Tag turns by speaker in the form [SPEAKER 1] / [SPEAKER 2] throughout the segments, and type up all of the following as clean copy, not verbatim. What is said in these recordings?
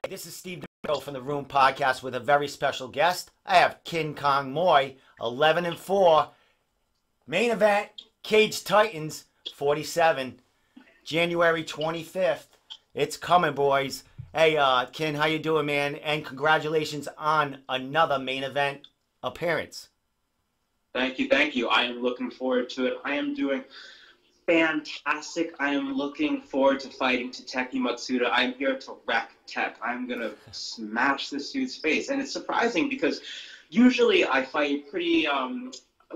[SPEAKER 1] Hey, this is Steve DeMille from the Room Podcast with a very special guest. I have King Kong Moy, 11-4. Main event, Cage Titans, 47, January 25th. It's coming, boys. Hey, Ken, how you doing, man? And congratulations on another main event appearance.
[SPEAKER 2] Thank you, thank you. I am looking forward to it. I am doing fantastic. I am looking forward to fighting Tateki Matsuda. I'm here to wreck Tech. I'm going to smash this dude's face. And it's surprising because usually I fight pretty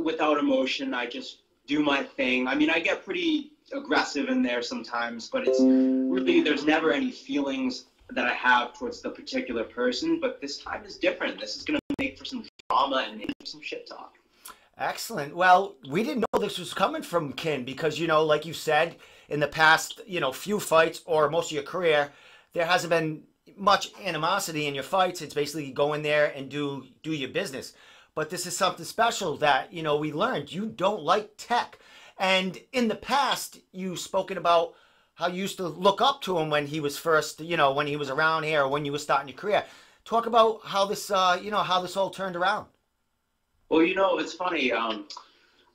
[SPEAKER 2] without emotion. I just do my thing. I mean, I get pretty aggressive in there sometimes, but it's really, there's never any feelings that I have towards the particular person. But this time is different. This is going to make for some drama and maybe some shit talk.
[SPEAKER 1] Excellent. Well, we didn't know this was coming from Ken because, you know, like you said, in the past, you know, few fights or most of your career, there hasn't been much animosity in your fights. It's basically go in there and do your business. But this is something special that, you know, we learned. You don't like Tech. And in the past, you've spoken about how you used to look up to him when he was first, you know, when he was around here or when you were starting your career. Talk about how this, you know, how this all turned around.
[SPEAKER 2] Well, you know, it's funny.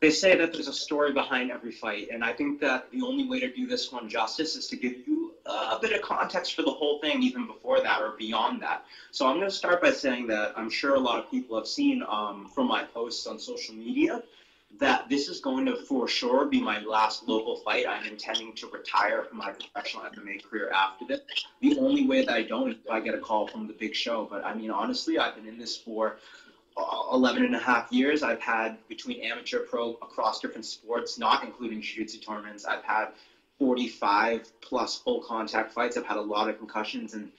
[SPEAKER 2] They say that there's a story behind every fight, and I think that the only way to do this one justice is to give you a bit of context for the whole thing, even before that or beyond that. So I'm going to start by saying that I'm sure a lot of people have seen from my posts on social media that this is going to, for sure, be my last local fight. I'm intending to retire from my professional MMA career after this. The only way that I don't is if I get a call from the big show. But, I mean, honestly, I've been in this for 11.5 years. I've had between amateur, pro, across different sports, not including jiu-jitsu tournaments. I've had 45 plus full contact fights. I've had a lot of concussions, and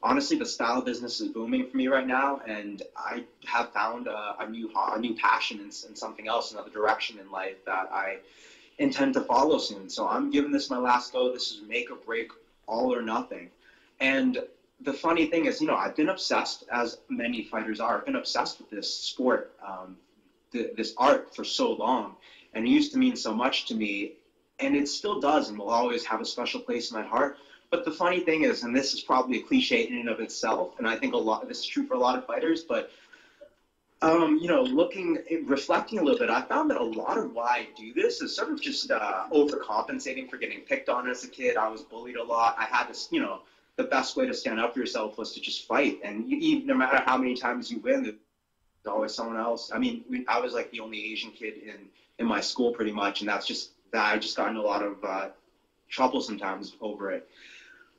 [SPEAKER 2] honestly, the style business is booming for me right now. And I have found a new passion and something else, another direction in life that I intend to follow soon. So I'm giving this my last go. This is make or break, all or nothing. And the funny thing is, you know, I've been obsessed, as many fighters are, I've been obsessed with this sport, this art for so long. And it used to mean so much to me, and it still does and will always have a special place in my heart. But the funny thing is, and this is probably a cliche in and of itself, and I think this is true for a lot of fighters, but, you know, reflecting a little bit, I found that a lot of why I do this is sort of just overcompensating for getting picked on as a kid. I was bullied a lot. I had this, you know, the best way to stand up for yourself was to just fight. And no matter how many times you win, there's always someone else. I mean, I was like the only Asian kid in my school pretty much. And that's just that I just got in a lot of trouble sometimes over it.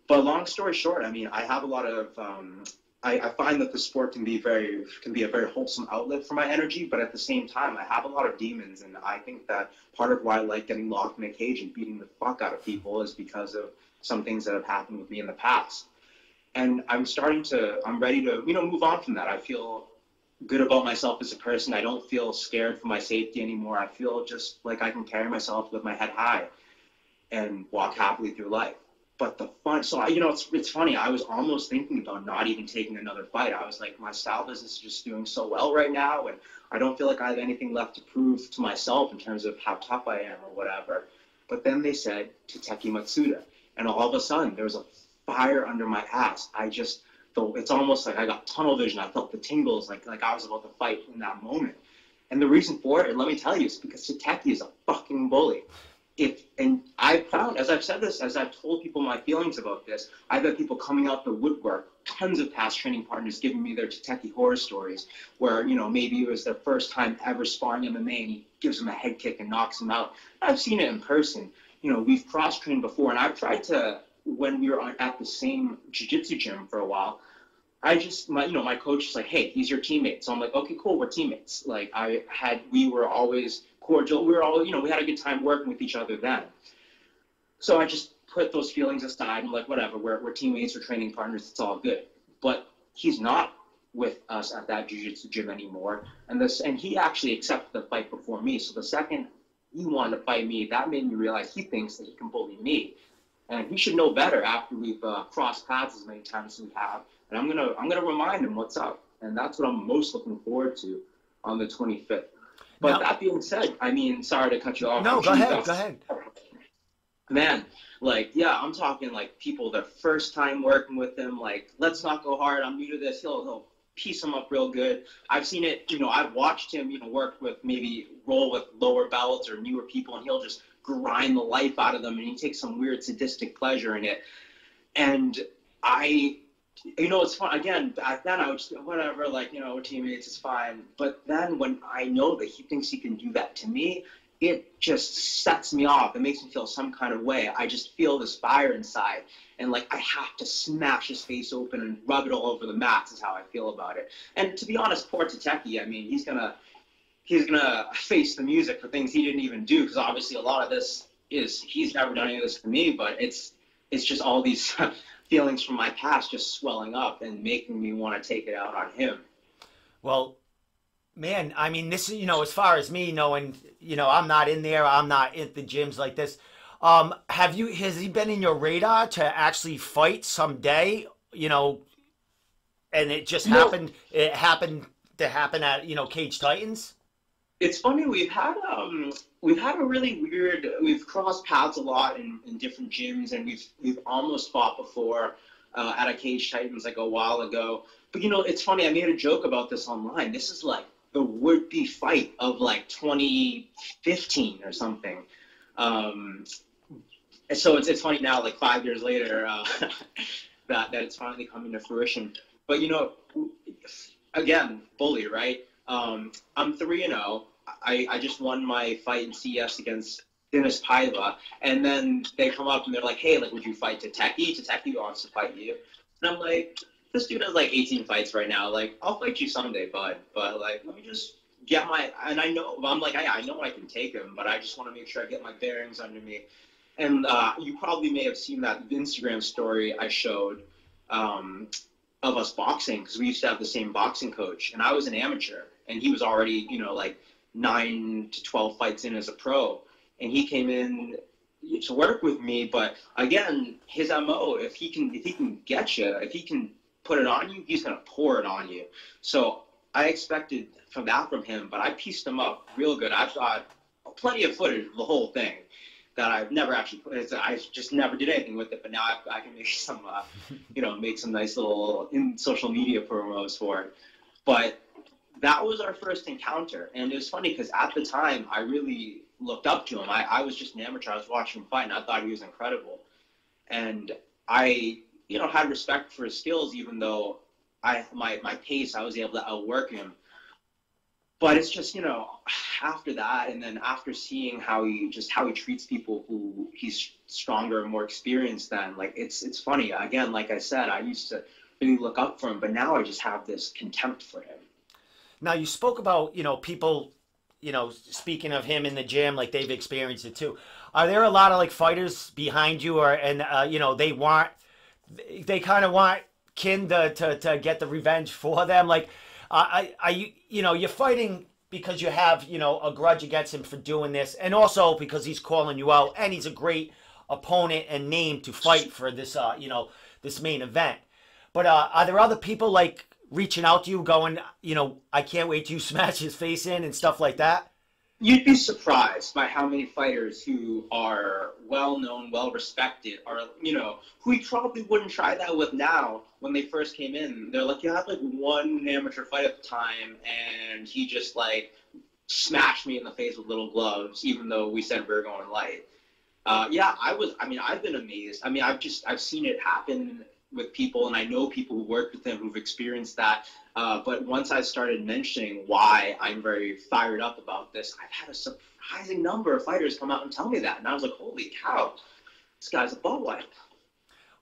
[SPEAKER 2] But long story short, I mean, I have a lot of, I find that the sport can be a very wholesome outlet for my energy. But at the same time, I have a lot of demons. And I think that part of why I like getting locked in a cage and beating the fuck out of people is because of some things that have happened with me in the past. And I'm ready to, you know, move on from that. I feel good about myself as a person. I don't feel scared for my safety anymore. I feel just like I can carry myself with my head high and walk happily through life. But you know, it's funny. I was almost thinking about not even taking another fight. I was like, my style business is just doing so well right now, and I don't feel like I have anything left to prove to myself in terms of how tough I am or whatever. But then they said Tateki Matsuda. And all of a sudden, there was a fire under my ass. It's almost like I got tunnel vision. I felt the tingles, like I was about to fight in that moment. And the reason for it, let me tell you, is because Tateki is a fucking bully. And I found, as I've said this, as I've told people my feelings about this, I've had people coming out the woodwork, tons of past training partners giving me their Tateki horror stories, where, you know, maybe it was their first time ever sparring MMA, and he gives them a head kick and knocks them out. I've seen it in person. You know, we've cross-trained before, and I've tried to, when we were at the same jiu-jitsu gym for a while, my coach is like, hey, he's your teammate. So I'm like, okay, cool, we're teammates. Like, we were always cordial. We were all, you know, we had a good time working with each other then. So I just put those feelings aside. I'm like, whatever, we're teammates, we're training partners, it's all good. But he's not with us at that jiu-jitsu gym anymore. And he actually accepted the fight before me. So the second he wanted to fight me, that made me realize he thinks that he can bully me, and he should know better after we've crossed paths as many times as we have. And I'm gonna remind him what's up, and that's what I'm most looking forward to on the 25th. But that being said, I mean, sorry to cut you off.
[SPEAKER 1] No, go ahead.
[SPEAKER 2] Man, Like, yeah, I'm talking like people their first time working with him, like, let's not go hard, I'm new to this. He'll piece them up real good. I've seen it, I've watched him, work with maybe roll with lower belts or newer people, and he'll just grind the life out of them, and he takes some weird sadistic pleasure in it. And it's fun. Again, back then I would just, whatever, like, we're teammates, it's fine. But then when I know that he thinks he can do that to me, it just sets me off. It makes me feel some kind of way. I just feel this fire inside. And, like, I have to smash his face open and rub it all over the mats is how I feel about it. And to be honest, poor Tateki, I mean, he's gonna face the music for things he didn't even do, because obviously a lot of this is, he's never done any of this for me, but it's just all these feelings from my past just swelling up and making me want to take it out on him.
[SPEAKER 1] Well, man, I mean, this is, as far as me knowing, I'm not in there, I'm not in the gyms like this. Has he been in your radar to actually fight someday, and it just happened, it happened to happen at, Cage Titans?
[SPEAKER 2] It's funny, we've had a really weird, we've crossed paths a lot in different gyms, and we've almost fought before at a Cage Titans like a while ago. But it's funny, I made a joke about this online. This is like the would-be fight of like 2015 or something. So it's funny now, like 5 years later, that it's finally coming to fruition. But again, bully, right? I'm 3-0. I just won my fight in CS against Dennis Paiva, and then they come up and they're like, hey, like, would you fight Tateki? Tateki wants to fight you. And I'm like, this dude has like 18 fights right now. Like, I'll fight you someday, bud. But like, let me just get and I know, I'm like, I know I can take him, but I just want to make sure I get my bearings under me. And you probably may have seen that Instagram story I showed of us boxing, because we used to have the same boxing coach, and I was an amateur, and he was already, like 9 to 12 fights in as a pro, and he came in to work with me. But again, his MO, if he can get you, if he can put it on you, he's gonna pour it on you. So I expected from him, but I pieced him up real good. I've got plenty of footage of the whole thing that I've never actually I just never did anything with it, but now I can make some make some nice little in social media promos for it. But that was our first encounter, and it was funny because at the time I really looked up to him. I was just an amateur. I was watching him fight, and I thought he was incredible. And I, had respect for his skills, even though my pace, I was able to outwork him. But it's just, after that, and then after seeing how he treats people who he's stronger and more experienced than, like, it's funny. Again, like I said, I used to really look up for him, but now I just have this contempt for him.
[SPEAKER 1] Now, you spoke about, people, speaking of him in the gym, like they've experienced it too. Are there a lot of like fighters behind you, they kind of want Kin to get the revenge for them? Like, are you, you're fighting because you have, a grudge against him for doing this, and also because he's calling you out, and he's a great opponent and name to fight for this, this main event. But are there other people like reaching out to you going, I can't wait to smash his face in and stuff like that?
[SPEAKER 2] You'd be surprised by how many fighters who are well-known, well-respected, are, who we probably wouldn't try that with now. When they first came in, they're like, you had like one amateur fight at the time, and he just like smashed me in the face with little gloves, even though we said we were going light. I've been amazed. I mean, I've seen it happen with people, and I know people who work with him who've experienced that. But once I started mentioning why I'm very fired up about this, I've had a surprising number of fighters come out and tell me that. And I was like, holy cow, this guy's a ball wipe.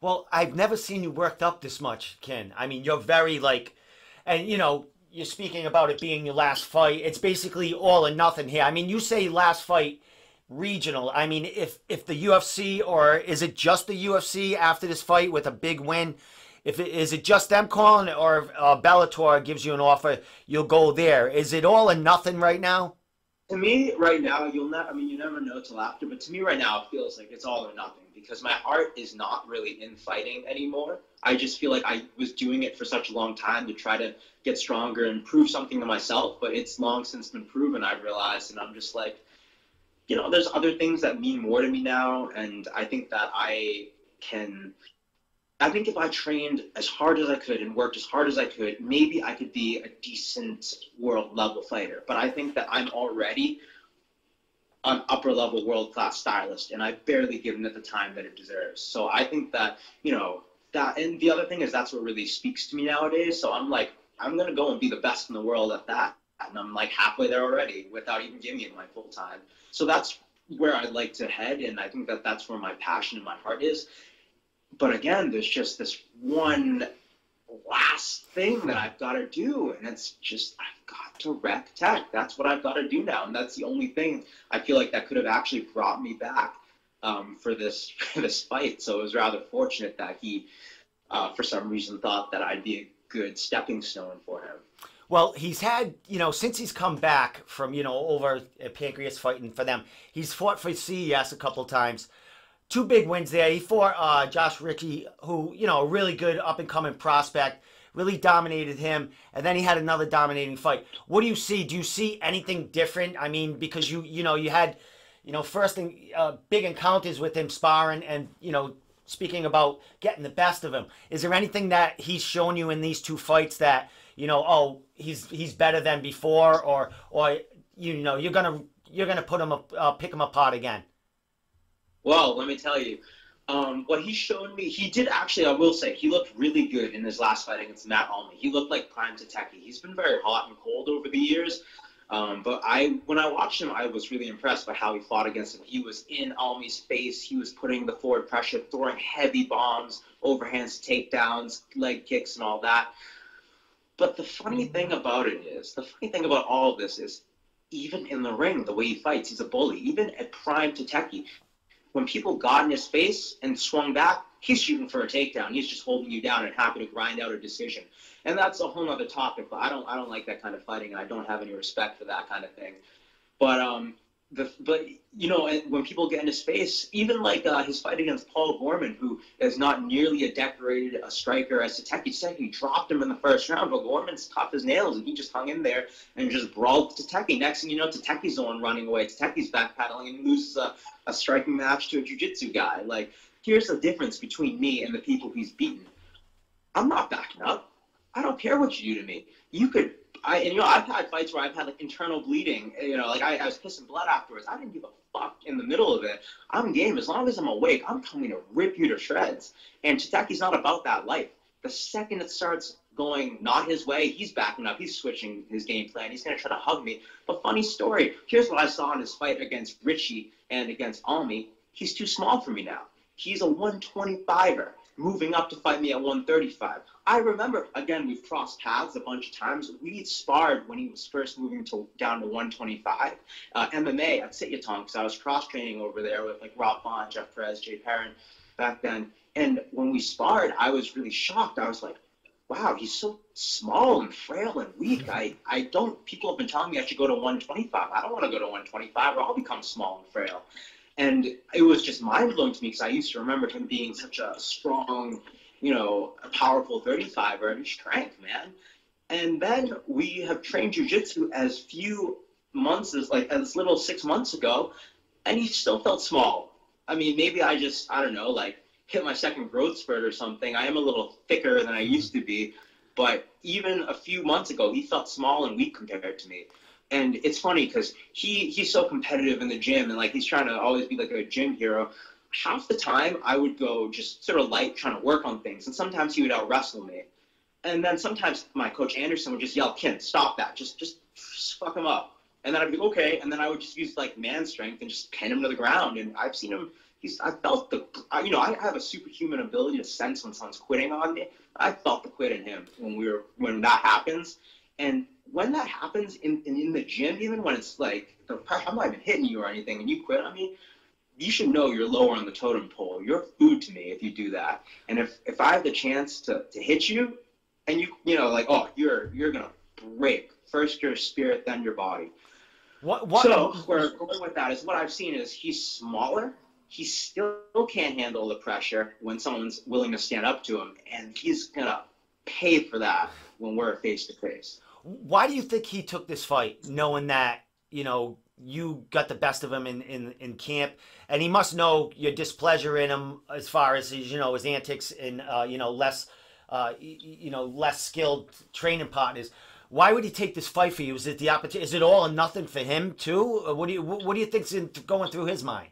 [SPEAKER 1] Well, I've never seen you worked up this much, Ken. I mean, you're very and you're speaking about it being your last fight. It's basically all or nothing here. I mean, you say last fight regional. I mean, if the UFC, or is it just the UFC after this fight with a big win? Is it just them calling, or Bellator gives you an offer, you'll go there? Is it all or nothing right now?
[SPEAKER 2] To me, right now, you never know till after, but to me right now, it feels like it's all or nothing, because my heart is not really in fighting anymore. I just feel like I was doing it for such a long time to try to get stronger and prove something to myself, but it's long since been proven, I've realized, and I'm just like, there's other things that mean more to me now, and I think that I think if I trained as hard as I could and worked as hard as I could, maybe I could be a decent world level fighter. But I think that I'm already an upper level world class stylist, and I've barely given it the time that it deserves. So I think that, that, and the other thing is that's what really speaks to me nowadays. So I'm like, I'm going to go and be the best in the world at that. And I'm like halfway there already without even giving it my full time. So that's where I'd like to head. And I think that that's where my passion and my heart is. But again, there's just this one last thing that I've got to do, and it's just I've got to wreck Tech. That's what I've got to do now, and that's the only thing I feel like that could have actually brought me back for this fight. So it was rather fortunate that he, for some reason, thought that I'd be a good stepping stone for him.
[SPEAKER 1] Well, he's had, since he's come back from, over a pancreas fighting for them, he's fought for CES a couple times. 2 big wins there. He fought Josh Ritchie, who, a really good up-and-coming prospect, really dominated him, and then he had another dominating fight. What do you see? Do you see anything different? I mean, because you had, first thing, big encounters with him sparring and, speaking about getting the best of him. Is there anything that he's shown you in these 2 fights that, oh, he's better than before, or you're gonna put him pick him apart again?
[SPEAKER 2] Well, let me tell you, what he showed me, he did actually, I will say, he looked really good in his last fight against Matt Almy. He looked like prime Tateki. He's been very hot and cold over the years, but when I watched him, I was really impressed by how he fought against him. He was in Almy's face. He was putting the forward pressure, throwing heavy bombs, overhands, takedowns, leg kicks, and all that. But the funny thing about all of this is, even in the ring, the way he fights, he's a bully. Even at prime Tateki, when people got in his face and swung back, he's shooting for a takedown. He's just holding you down and happy to grind out a decision. And that's a whole other topic, but I don't like that kind of fighting, and I don't have any respect for that kind of thing. But when people get in his face, even like his fight against Paul Gorman, who is not nearly as decorated a striker as Tateki. He dropped him in the first round, but Gorman's tough as nails, and he just hung in there and just brawled Tateki. Next thing you know, Tateki's the one running away. Tateki's backpedaling and loses a striking match to a jiu-jitsu guy. Like, here's the difference between me and the people he's beaten. I'm not backing up. I don't care what you do to me. I've had fights where I've had like internal bleeding. I was pissing blood afterwards. I didn't give a fuck in the middle of it. I'm game. As long as I'm awake, I'm coming to rip you to shreds. And Tateki's not about that life. The second it starts going not his way, he's backing up. He's switching his game plan. He's going to try to hug me. But funny story, here's what I saw in his fight against Ritchie and against Almy. He's too small for me now. He's a 125er, moving up to fight me at 135. I remember, again, we've crossed paths a bunch of times. We sparred when he was first moving down to 125. MMA at Sityaton, because I was cross-training over there with like Rob Vaughn, Jeff Perez, Jay Perrin back then. And when we sparred, I was really shocked. I was like, wow, he's so small and frail and weak. People have been telling me I should go to 125. I don't want to go to 125 or I'll become small and frail. And it was just mind-blowing to me because I used to remember him being such a strong, a powerful 35er, and strength, man. And then we have trained jiu-jitsu as few months as little 6 months ago, and he still felt small. I mean, maybe I don't know, like hit my second growth spurt or something. I am a little thicker than I used to be, but even a few months ago, he felt small and weak compared to me. And it's funny because he's so competitive in the gym, and like he's trying to always be like a gym hero. Half the time I would go just sort of light trying to work on things, and sometimes he would out wrestle me. And then sometimes my coach Anderson would just yell, "Ken, stop that, just fuck him up." And then I'd be okay, and then I would just use like man strength and just pin him to the ground. And I've seen him. I have a superhuman ability to sense when someone's quitting on me. I felt the quit in him when that happens. And when that happens in the gym, even when it's like I'm not even hitting you or anything, and you quit on me, you should know you're lower on the totem pole. You're food to me if you do that. And if I have the chance to hit you, and you're gonna break first your spirit, then your body. What? So where I'm going with that is what I've seen is he's smaller. He still can't handle the pressure when someone's willing to stand up to him, and he's gonna pay for that when we're face to face.
[SPEAKER 1] Why do you think he took this fight, knowing that you got the best of him in camp, and he must know your displeasure in him as far as his, his antics and less skilled training partners. Why would he take this fight for you? Is it the opportunity? Is it all or nothing for him too? Or what do you think's going through his mind?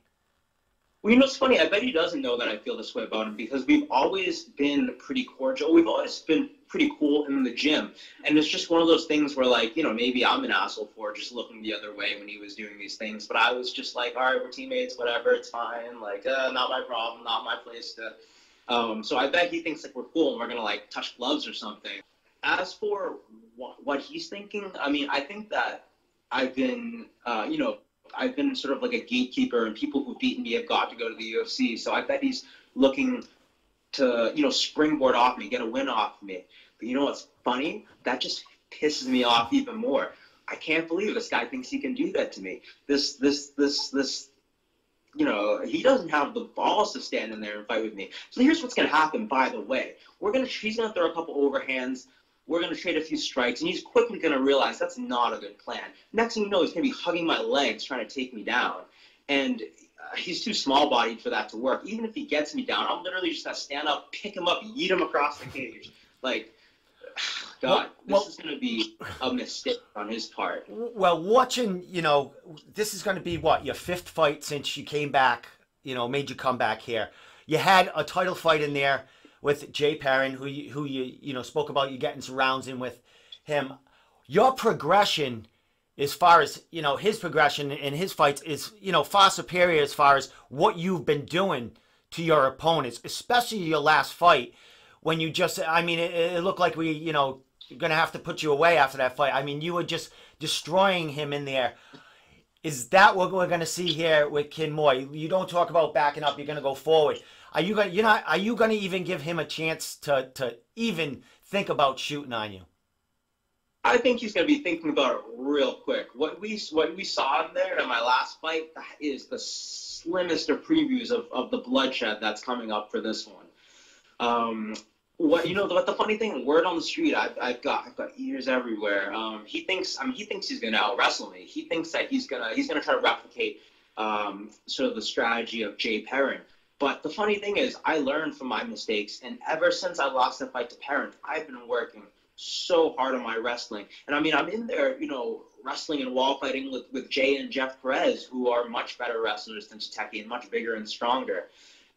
[SPEAKER 2] Well, it's funny. I bet he doesn't know that I feel this way about him because we've always been pretty cordial. We've always been pretty cool in the gym. And it's just one of those things where, like, maybe I'm an asshole for just looking the other way when he was doing these things. But I was just like, all right, we're teammates, whatever, it's fine. Like, not my problem, not my place to. So I bet he thinks, like, we're cool and we're going to, like, touch gloves or something. As for what he's thinking, I mean, I think that I've been, I've been sort of like a gatekeeper, and people who've beaten me have got to go to the UFC. So I bet he's looking to, springboard off me, get a win off me. But you know what's funny? That just pisses me off even more. I can't believe this guy thinks he can do that to me. This, he doesn't have the balls to stand in there and fight with me. So here's what's going to happen, by the way. He's going to throw a couple overhands. We're going to trade a few strikes, and he's quickly going to realize that's not a good plan. Next thing you know, he's going to be hugging my legs, trying to take me down. And he's too small-bodied for that to work. Even if he gets me down, I'm literally just going to stand up, pick him up, yeet him across the cage. Like, God, this is going to be a mistake on his part.
[SPEAKER 1] Well, watching, this is going to be, what, your 5th fight since you came back, made you come back here. You had a title fight in there with Jay Perrin, who you spoke about you getting some rounds in with him. Your progression, as far as his progression in his fights, is far superior as far as what you've been doing to your opponents, especially your last fight when you just. I mean, it looked like we gonna have to put you away after that fight. I mean, you were just destroying him in there. Is that what we're gonna see here with Ken Moy? You don't talk about backing up. You're gonna go forward. Are you going to even give him a chance to even think about shooting on you?
[SPEAKER 2] I think he's going to be thinking about it real quick. What we saw in there in my last fight, that is the slimmest of previews of the bloodshed that's coming up for this one. The funny thing, word on the street, I've got ears everywhere. He thinks he's going to out wrestle me. He thinks that he's gonna try to replicate sort of the strategy of Jay Perrin. But the funny thing is, I learned from my mistakes, and ever since I lost the fight to Perrin, I've been working so hard on my wrestling. And I mean, I'm in there, wrestling and wall fighting with Jay and Jeff Perez, who are much better wrestlers than Tateki and much bigger and stronger.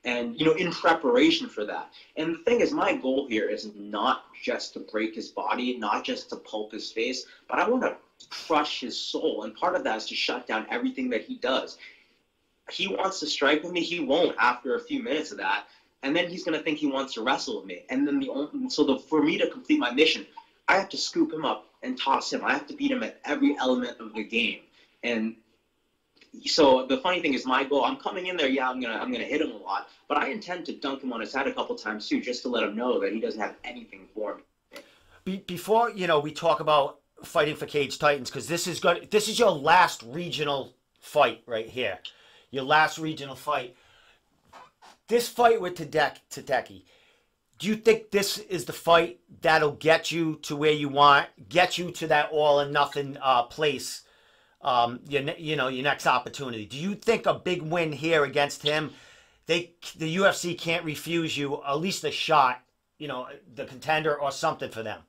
[SPEAKER 2] And, in preparation for that. And the thing is, my goal here is not just to break his body, not just to pulp his face, but I want to crush his soul. And part of that is to shut down everything that he does. He wants to strike with me, he won't after a few minutes of that, and then he's going to think he wants to wrestle with me. And then for me to complete my mission, I have to scoop him up and toss him. I have to beat him at every element of the game. And so the funny thing is, my goal, I'm coming in there, I'm gonna hit him a lot, but I intend to dunk him on his head a couple times too, just to let him know that he doesn't have anything for me.
[SPEAKER 1] Before we talk about fighting for Cage Titans, because this is your last regional fight right here. Your last regional fight. This fight with Tateki, do you think this is the fight that'll get you to where you want, get you to that all or nothing place, your next opportunity? Do you think a big win here against him, the UFC can't refuse you at least a shot, the contender or something for them?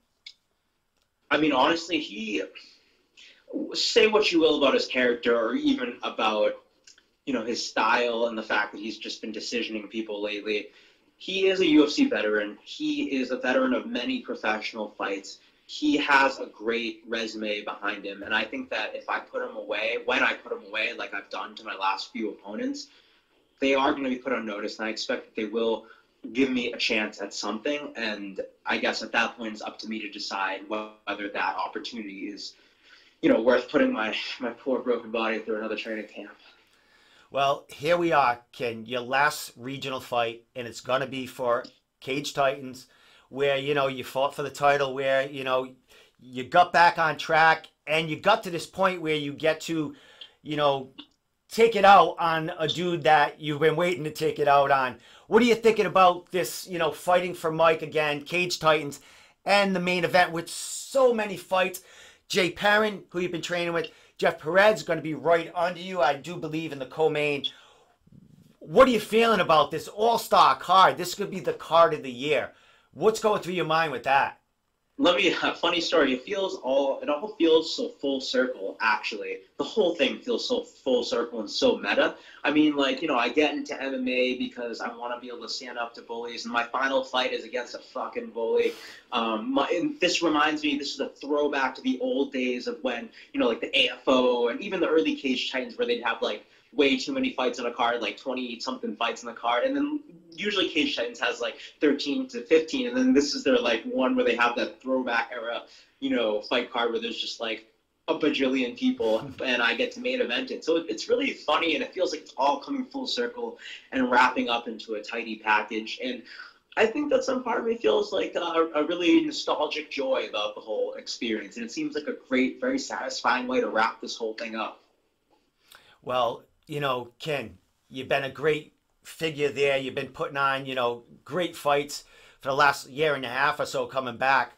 [SPEAKER 2] I mean, honestly, say what you will about his character or even about his style and the fact that he's just been decisioning people lately. He is a UFC veteran. He is a veteran of many professional fights. He has a great resume behind him. And I think that if I put him away, when I put him away, like I've done to my last few opponents, they are going to be put on notice. And I expect that they will give me a chance at something. And I guess at that point, it's up to me to decide whether that opportunity is, worth putting my poor broken body through another training camp.
[SPEAKER 1] Well, here we are, Ken, your last regional fight, and it's going to be for Cage Titans, where, you fought for the title, where, you got back on track, and you got to this point where you get to, take it out on a dude that you've been waiting to take it out on. What are you thinking about this, fighting for Mike again, Cage Titans, and the main event with so many fights? Jay Perrin, who you've been training with, Jeff Perez is going to be right under you. I do believe in the co-main. What are you feeling about this all-star card? This could be the card of the year. What's going through your mind with that?
[SPEAKER 2] Let me a funny story. It all feels so full circle. Actually, the whole thing feels so full circle and so meta. I mean, like, you know, I get into MMA because I want to be able to stand up to bullies, and my final fight is against a fucking bully. And this reminds me, this is a throwback to the old days of when, you know, like the AFO and even the early Cage Titans, where they'd have like way too many fights on a card, like 20-something fights on the card, and then usually Cage Titans has like 13 to 15, and then this is their like one where they have that throwback era, you know, fight card where there's just like a bajillion people, and I get to main event it. So it's really funny, and it feels like it's all coming full circle and wrapping up into a tidy package. And I think that some part of me feels like a really nostalgic joy about the whole experience, and it seems like a great, very satisfying way to wrap this whole thing up.
[SPEAKER 1] Well, you know, Ken, you've been a great figure there. You've been putting on, you know, great fights for the last year and a half or so coming back.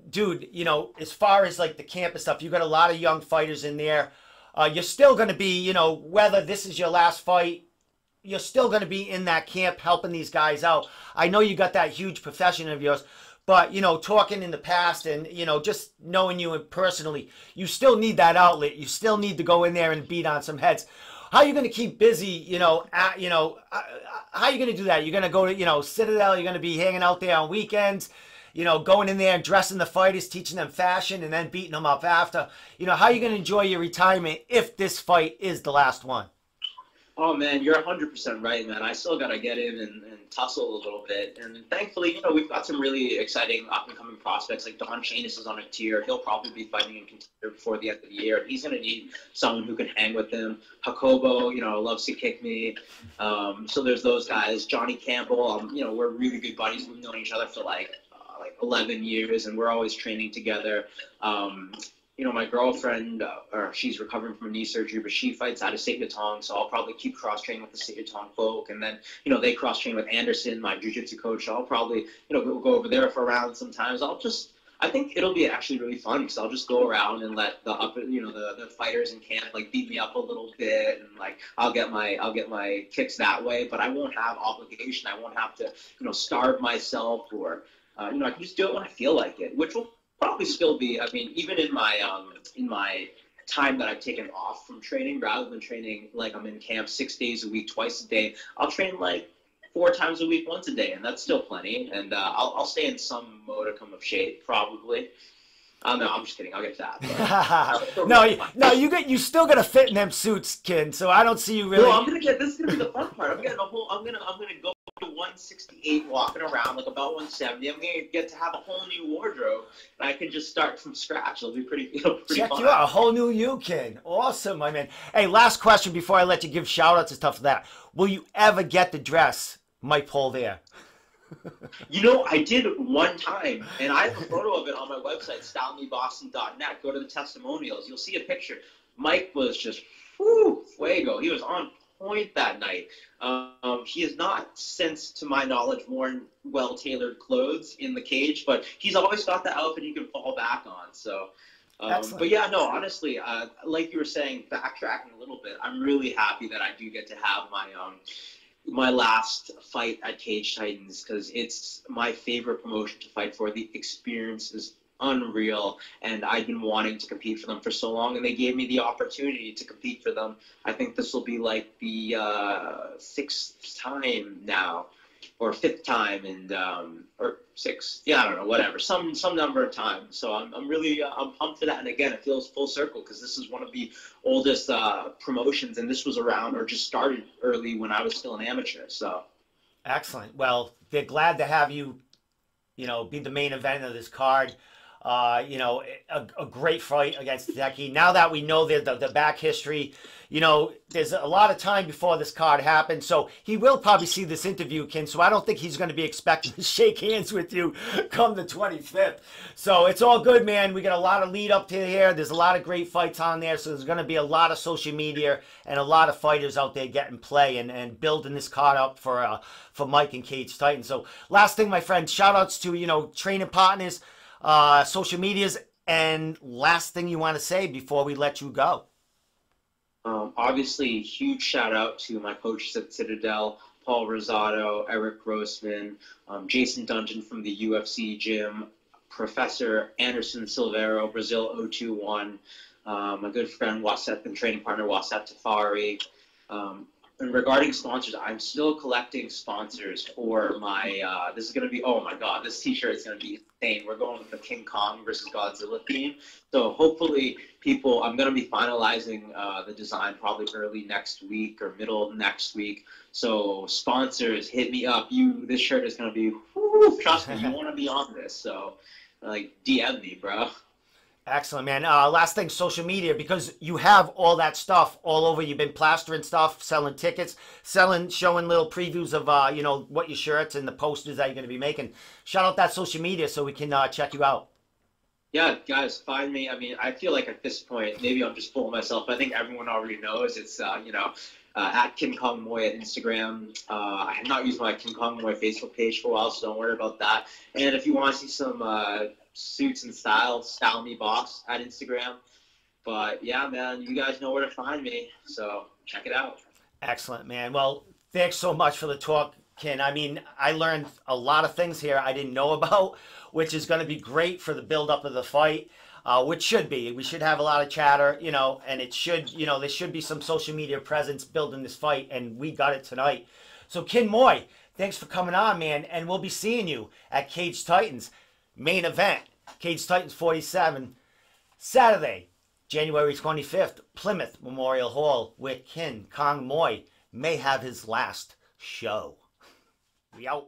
[SPEAKER 1] Dude, you know, as far as like the camp and stuff, you've got a lot of young fighters in there. You're still going to be, you know, whether this is your last fight, you're still going to be in that camp helping these guys out. I know you got that huge profession of yours, but, you know, talking in the past and, you know, just knowing you personally, you still need that outlet. You still need to go in there and beat on some heads. How are you going to keep busy, you know, how are you going to do that? You're going to go to, you know, Citadel, you're going to be hanging out there on weekends, you know, going in there and dressing the fighters, teaching them fashion, and then beating them up after. You know, how are you going to enjoy your retirement if this fight is the last one?
[SPEAKER 2] Oh, man, you're 100% right, man. I still got to get in and tussle a little bit. And thankfully, you know, we've got some really exciting up-and-coming prospects. Like Don Chanis is on a tier. He'll probably be fighting in Contender before the end of the year. And he's going to need someone who can hang with him. Jacobo, you know, loves to kick me. So there's those guys. Johnny Campbell, you know, we're really good buddies. We've known each other for like 11 years, and we're always training together. You know, my girlfriend, she's recovering from a knee surgery, but she fights out of St. Yatong, so I'll probably keep cross-training with the St. Yatong folk. And then, you know, they cross-train with Anderson, my jiu-jitsu coach. So I'll probably, you know, go over there for a round sometimes. I think it'll be actually really fun because I'll just go around and let the fighters in camp like beat me up a little bit, and like I'll get my kicks that way. But I won't have obligation. I won't have to, you know, starve myself, or you know, I can just do it when I feel like it, which will probably still be, I mean, even in my time that I've taken off from training, rather than training like I'm in camp 6 days a week, twice a day, I'll train like 4 times a week, once a day, and that's still plenty. And I'll stay in some modicum of shape, probably. No, I'm just kidding. I'll get to that.
[SPEAKER 1] No, you still got to fit in them suits, Ken. So I don't see you really.
[SPEAKER 2] No, this is gonna be the fun part. I'm gonna go to 168, walking around like about 170. I'm gonna get to have a whole new wardrobe, and I can just start from scratch. It'll be pretty
[SPEAKER 1] Check
[SPEAKER 2] fun.
[SPEAKER 1] you out, a whole new you, Ken. Awesome, my man. Hey, last question before I let you give shout outs and stuff for that. Will you ever get the dress Mike pulled there?
[SPEAKER 2] You know, I did one time, and I have a photo of it on my website, stylemeboston.net. Go to the testimonials. You'll see a picture. Mike was just, fuego. He was on point that night. He has not since, to my knowledge, worn well-tailored clothes in the cage, but he's always got the outfit he can fall back on. So, but yeah, no, honestly, like you were saying, backtracking a little bit, I'm really happy that I do get to have my last fight at Cage Titans, because it's my favorite promotion to fight for. The experience is unreal, and I've been wanting to compete for them for so long, and they gave me the opportunity to compete for them. I think this will be like the 6th time now, or 5th time, and or 6th, yeah, I don't know, whatever, some number of times. So I'm really I'm pumped for that. And again, it feels full circle because this is one of the oldest promotions, and this was around or just started early when I was still an amateur. So
[SPEAKER 1] excellent. Well, they're glad to have you, you know, be the main event of this card. You know, a great fight against Hideki. Now that we know the back history, you know, there's a lot of time before this card happens. So he will probably see this interview, Ken. So I don't think he's going to be expecting to shake hands with you come the 25th. So it's all good, man. We got a lot of lead up to here. There's a lot of great fights on there. So there's going to be a lot of social media and a lot of fighters out there getting play and building this card up for Mike and Cage Titans. So last thing, my friend, shout outs to, you know, training partners, social medias, And last thing you want to say before we let you go?
[SPEAKER 2] Obviously, huge shout out to my coaches at Citadel, Paul Rosado, Eric Grossman, Jason Dungeon from the UFC gym, Professor Anderson Silvero, Brazil 021, my good friend Wasep and training partner Wasep Tafari. And regarding sponsors, I'm still collecting sponsors for my, this is going to be, oh my God, this t-shirt is going to be insane. We're going with the King Kong versus Godzilla theme. So hopefully people, I'm going to be finalizing the design probably early next week or middle of next week. So sponsors, hit me up. This shirt is going to be, whoo, trust me, you want to be on this. So like DM me, bro.
[SPEAKER 1] Excellent, man. Last thing, social media, because you have all that stuff all over. You've been plastering stuff, selling tickets, showing little previews of, you know, what your shirts and the posters that you're going to be making. Shout out that social media so we can check you out.
[SPEAKER 2] Yeah, guys, find me. I mean, I feel like at this point, maybe I'm just fooling myself. I think everyone already knows. It's, at King Kong Moy at Instagram. I have not used my King Kong Moy Facebook page for a while, so don't worry about that. And if you want to see some suits and style me boss at Instagram. But yeah, man, you guys know where to find me, so check it out.
[SPEAKER 1] Excellent, man. Well, thanks so much for the talk, Ken. I mean, I learned a lot of things here I didn't know about, which is going to be great for the build-up of the fight, which should be. We should have a lot of chatter, you know, and it should, you know, there should be some social media presence building this fight, and we got it tonight. So, Ken Moy, thanks for coming on, man, and we'll be seeing you at Cage Titans main event, Cage Titans 47, Saturday, January 25th, Plymouth Memorial Hall, where King Kong Moy may have his last show. We out.